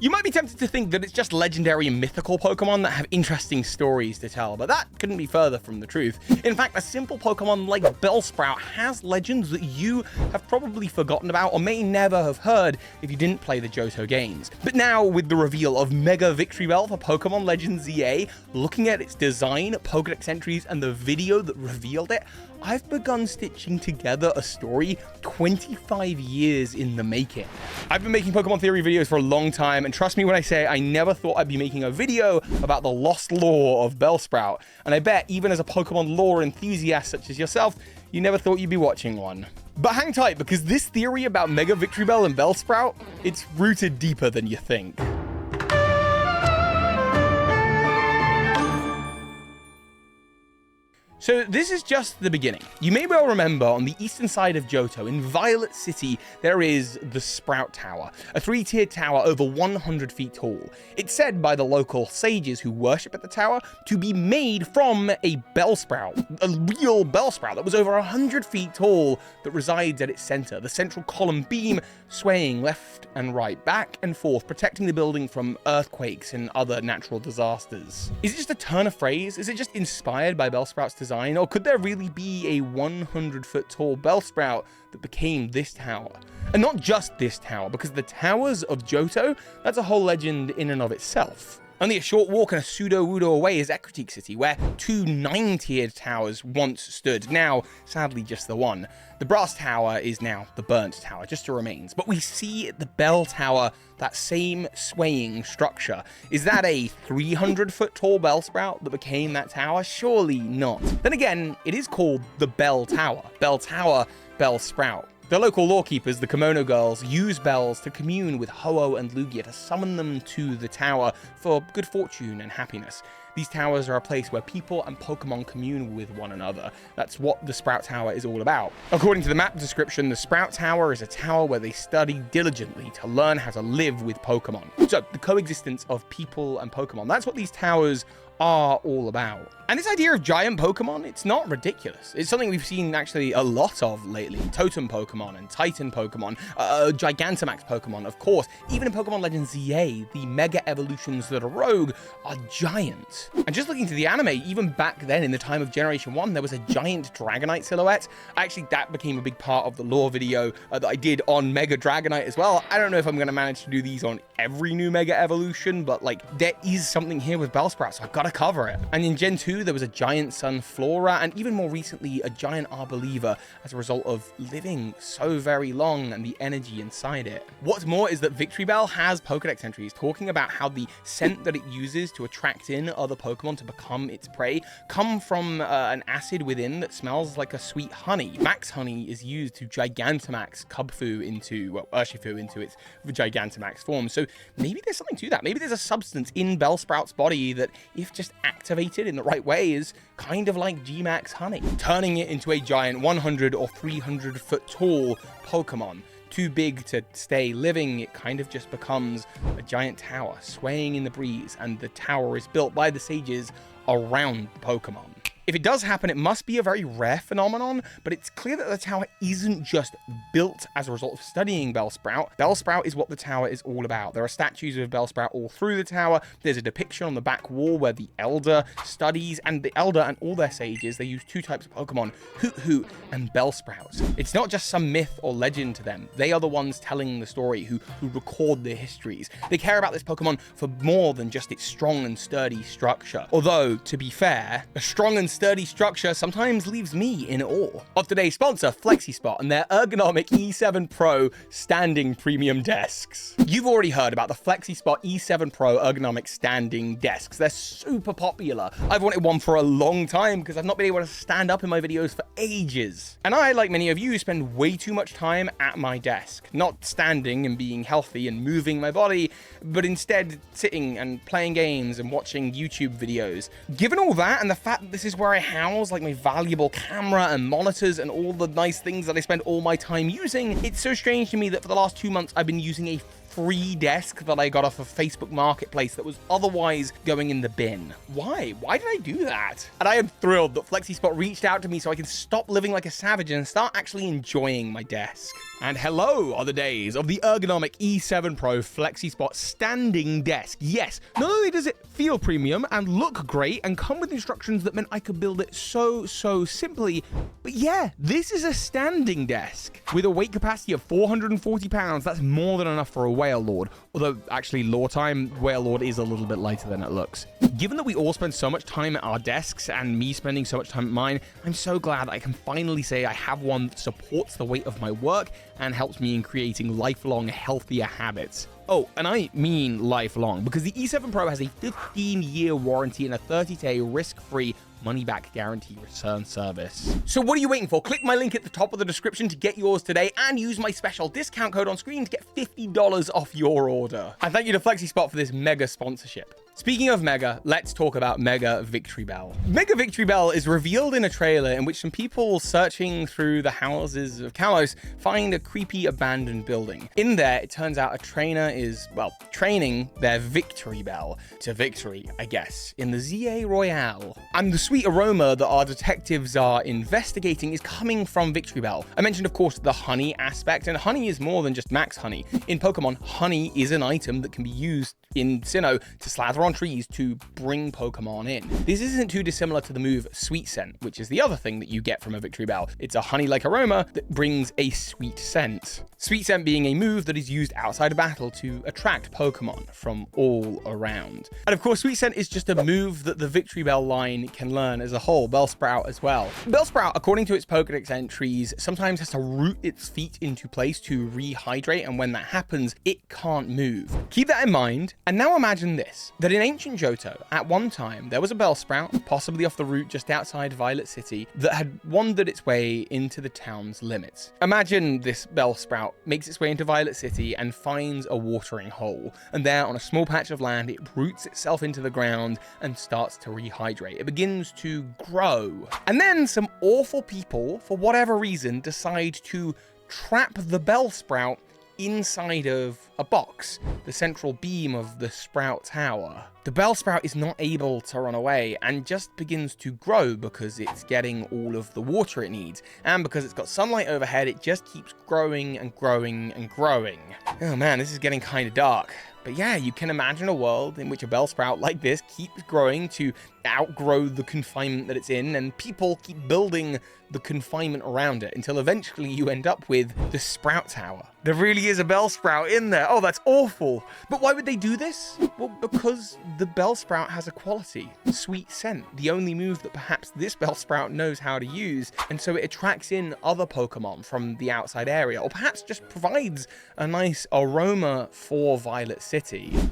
You might be tempted to think that it's just legendary and mythical Pokemon that have interesting stories to tell, but that couldn't be further from the truth. In fact, a simple Pokemon like Bellsprout has legends that you have probably forgotten about or may never have heard if you didn't play the Johto games. But now, with the reveal of Mega Victrybell for Pokemon Legends ZA, looking at its design, Pokédex entries, and the video that revealed it, I've begun stitching together a story 25 years in the making. I've been making Pokemon theory videos for a long time, and trust me when I say I never thought I'd be making a video about the lost lore of Bellsprout. And I bet even as a Pokemon lore enthusiast such as yourself, you never thought you'd be watching one. But hang tight, because this theory about Mega Victrybell and Bellsprout, it's rooted deeper than you think. So this is just the beginning. You may well remember on the eastern side of Johto, in Violet City, there is the Sprout Tower, a 3-tiered tower over 100 feet tall. It's said by the local sages who worship at the tower to be made from a Bellsprout, a real Bellsprout that was over 100 feet tall that resides at its center, the central column beam swaying left and right, back and forth, protecting the building from earthquakes and other natural disasters. Is it just a turn of phrase? Is it just inspired by Bellsprout's design? Or could there really be a 100-foot tall Bellsprout that became this tower? And not just this tower, because the towers of Johto, that's a whole legend in and of itself. Only a short walk and a pseudo-wudo away is Ecruteak City, where 2 9-tiered towers once stood, now sadly just the one. The Brass Tower is now the Burnt Tower, just a remains. But we see the Bell Tower, that same swaying structure. Is that a 300-foot tall Bellsprout that became that tower? Surely not. Then again, it is called the Bell Tower. Bell Tower, Bellsprout. The local lawkeepers, the Kimono Girls, use bells to commune with Ho-Oh and Lugia to summon them to the tower for good fortune and happiness. These towers are a place where people and Pokemon commune with one another. That's what the Sprout Tower is all about. According to the map description, the Sprout Tower is a tower where they study diligently to learn how to live with Pokemon. So, the coexistence of people and Pokemon, that's what these towers are all about. And this idea of giant Pokemon, it's not ridiculous. It's something we've seen actually a lot of lately. Totem Pokemon and Titan Pokemon, Gigantamax Pokemon, of course. Even in Pokemon Legends ZA, the Mega Evolutions that are rogue are giant. And just looking to the anime, even back then in the time of Generation 1, there was a giant Dragonite silhouette. Actually, that became a big part of the lore video that I did on Mega Dragonite as well. I don't know if I'm going to manage to do these on every new Mega Evolution, but like, there is something here with Bellsprout, so I've got to cover it. And in Gen 2, there was a giant Sunflora, and even more recently, a giant Arboliva as a result of living so very long and the energy inside it. What's more is that Victrybell has Pokédex entries talking about how the scent that it uses to attract in other Pokemon to become its prey come from an acid within that smells like a sweet honey. Max honey is used to Gigantamax Urshifu into its Gigantamax form. So maybe there's something to that. Maybe there's a substance in Bellsprout's body that, if just activated in the right way, is kind of like G-Max honey, turning it into a giant 100 or 300 foot tall Pokemon. Too big to stay living, it kind of just becomes a giant tower swaying in the breeze, and the tower is built by the sages around the Pokemon. If it does happen, it must be a very rare phenomenon, but it's clear that the tower isn't just built as a result of studying Bellsprout. Bellsprout is what the tower is all about. There are statues of Bellsprout all through the tower. There's a depiction on the back wall where the Elder studies, and the Elder and all their sages, they use 2 types of Pokemon, Hoot and Bellsprout. It's not just some myth or legend to them. They are the ones telling the story, who record their histories. They care about this Pokemon for more than just its strong and sturdy structure. Although, to be fair, a strong and sturdy structure sometimes leaves me in awe. Of today's sponsor, FlexiSpot, and their ergonomic E7 Pro standing premium desks. You've already heard about the FlexiSpot E7 Pro ergonomic standing desks. They're super popular. I've wanted one for a long time because I've not been able to stand up in my videos for ages. And I, like many of you, spend way too much time at my desk. Not standing and being healthy and moving my body, but instead sitting and playing games and watching YouTube videos. Given all that, and the fact that this is where I house like my valuable camera and monitors and all the nice things that I spend all my time using, it's so strange to me that for the last 2 months I've been using a free desk that I got off of Facebook Marketplace that was otherwise going in the bin. Why? Why did I do that? And I am thrilled that FlexiSpot reached out to me so I can stop living like a savage and start actually enjoying my desk. And hello are the days of the ergonomic E7 Pro FlexiSpot standing desk. Yes, not only does it feel premium and look great and come with instructions that meant I could build it so simply, but yeah, this is a standing desk with a weight capacity of 440 pounds. That's more than enough for a Whale Lord, although actually lore time, Whale Lord is a little bit lighter than it looks. Given that we all spend so much time at our desks and me spending so much time at mine, I'm so glad I can finally say I have one that supports the weight of my work and helps me in creating lifelong healthier habits. Oh, and I mean lifelong, because the E7 Pro has a 15-year warranty and a 30-day risk-free money-back guarantee return service. So what are you waiting for? Click my link at the top of the description to get yours today and use my special discount code on screen to get $50 off your order. And thank you to FlexiSpot for this mega sponsorship. Speaking of Mega, let's talk about Mega Victrybell. Mega Victrybell is revealed in a trailer in which some people searching through the houses of Kalos find a creepy abandoned building. In there, it turns out a trainer is, well, training their Victrybell to victory, I guess, in the ZA Royale. And the sweet aroma that our detectives are investigating is coming from Victrybell. I mentioned, of course, the honey aspect, and honey is more than just max honey. In Pokemon, honey is an item that can be used in Sinnoh to slather on trees to bring Pokemon in. This isn't too dissimilar to the move Sweet Scent, which is the other thing that you get from a Victrybell. It's a honey-like aroma that brings a sweet scent. Sweet Scent being a move that is used outside of battle to attract Pokemon from all around. And of course, Sweet Scent is just a move that the Victrybell line can learn as a whole, Bellsprout as well. Bellsprout, according to its Pokedex entries, sometimes has to root its feet into place to rehydrate, and when that happens, it can't move. Keep that in mind. And now imagine this, that in ancient Johto, at one time, there was a Bellsprout, possibly off the route just outside Violet City, that had wandered its way into the town's limits. Imagine this Bellsprout makes its way into Violet City and finds a watering hole, and there on a small patch of land, it roots itself into the ground and starts to rehydrate. It begins to grow. And then some awful people, for whatever reason, decide to trap the Bellsprout inside of a box, the central beam of the Sprout Tower. The Bellsprout is not able to run away and just begins to grow because it's getting all of the water it needs. And because it's got sunlight overhead, it just keeps growing and growing and growing. Oh man, this is getting kind of dark. But yeah, you can imagine a world in which a Bellsprout like this keeps growing to outgrow the confinement that it's in, and people keep building the confinement around it until eventually you end up with the Sprout Tower. There really is a Bellsprout in there. Oh, that's awful. But why would they do this? Well, because the Bellsprout has a quality, Sweet Scent, the only move that perhaps this Bellsprout knows how to use, and so it attracts in other Pokemon from the outside area, or perhaps just provides a nice aroma for Violet City.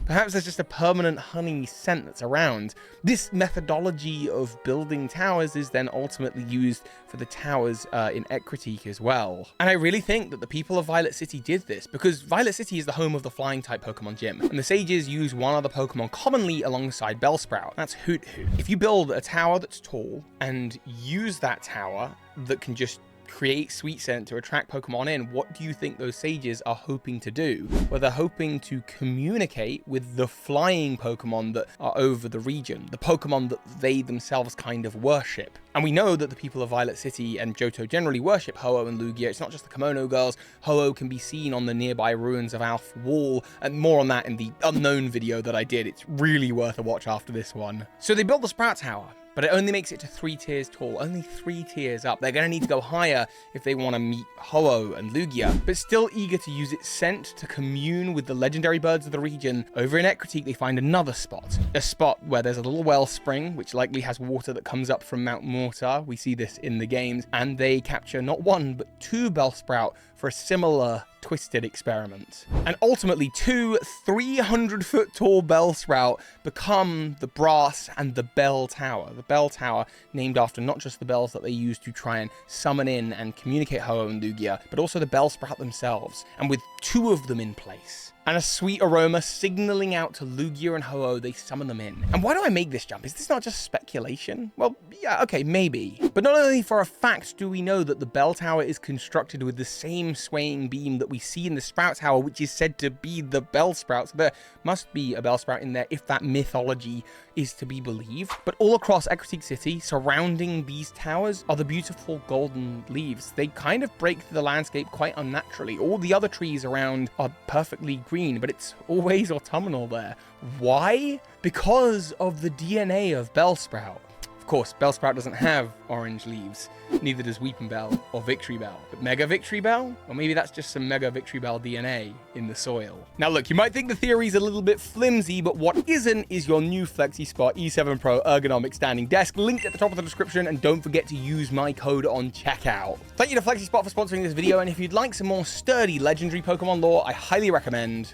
Perhaps there's just a permanent honey scent that's around. This methodology of building towers is then ultimately used for the towers in Ecruteak as well. And I really think that the people of Violet City did this because Violet City is the home of the flying type Pokemon gym, and the sages use one other Pokemon commonly alongside Bellsprout. That's Hoot Hoot. If you build a tower that's tall and use that tower that can just create Sweet Scent to attract Pokemon in, what do you think those sages are hoping to do? Well, they're hoping to communicate with the flying Pokemon that are over the region, the Pokemon that they themselves kind of worship. And we know that the people of Violet City and Johto generally worship Ho-Oh and Lugia. It's not just the Kimono girls. Ho-Oh can be seen on the nearby ruins of Alph Wall, and more on that in the unknown video that I did. It's really worth a watch after this one. So they built the Sprout Tower, but it only makes it to 3 tiers tall, only 3 tiers up. They're going to need to go higher if they want to meet Ho-Oh and Lugia, but still eager to use its scent to commune with the legendary birds of the region. Over in Ecruteak, they find another spot, a spot where there's a little wellspring, which likely has water that comes up from Mount Mortar. We see this in the games, and they capture not 1, but 2 Bellsprout for a similar twisted experiment. And ultimately, 2 300-foot tall Bellsprout become the Brass and the Bell Tower. The Bell Tower named after not just the bells that they use to try and summon in and communicate Ho-Oh and Lugia, but also the Bellsprout themselves. And with 2 of them in place, and a sweet aroma signaling out to Lugia and Ho-Oh, they summon them in. And why do I make this jump? Is this not just speculation? Well, yeah, okay, maybe. But not only for a fact do we know that the bell tower is constructed with the same swaying beam that we see in the Sprout Tower, which is said to be the Bellsprout. So there must be a Bellsprout in there if that mythology is to be believed. But all across Equity City, surrounding these towers, are the beautiful golden leaves. They kind of break the landscape quite unnaturally. All the other trees around are perfectly green, but it's always autumnal there. Why? Because of the DNA of Bellsprout. Of course, Bellsprout doesn't have orange leaves, neither does Weepinbell or Victrybell. But Mega Victrybell? Or maybe that's just some Mega Victrybell DNA in the soil. Now look, you might think the theory's a little bit flimsy, but what isn't is your new FlexiSpot E7 Pro ergonomic standing desk, linked at the top of the description, and don't forget to use my code on checkout. Thank you to FlexiSpot for sponsoring this video, and if you'd like some more sturdy legendary Pokemon lore, I highly recommend.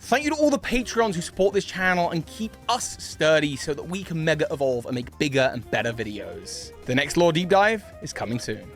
Thank you to all the Patreons who support this channel and keep us sturdy so that we can mega evolve and make bigger and better videos. The next lore deep dive is coming soon.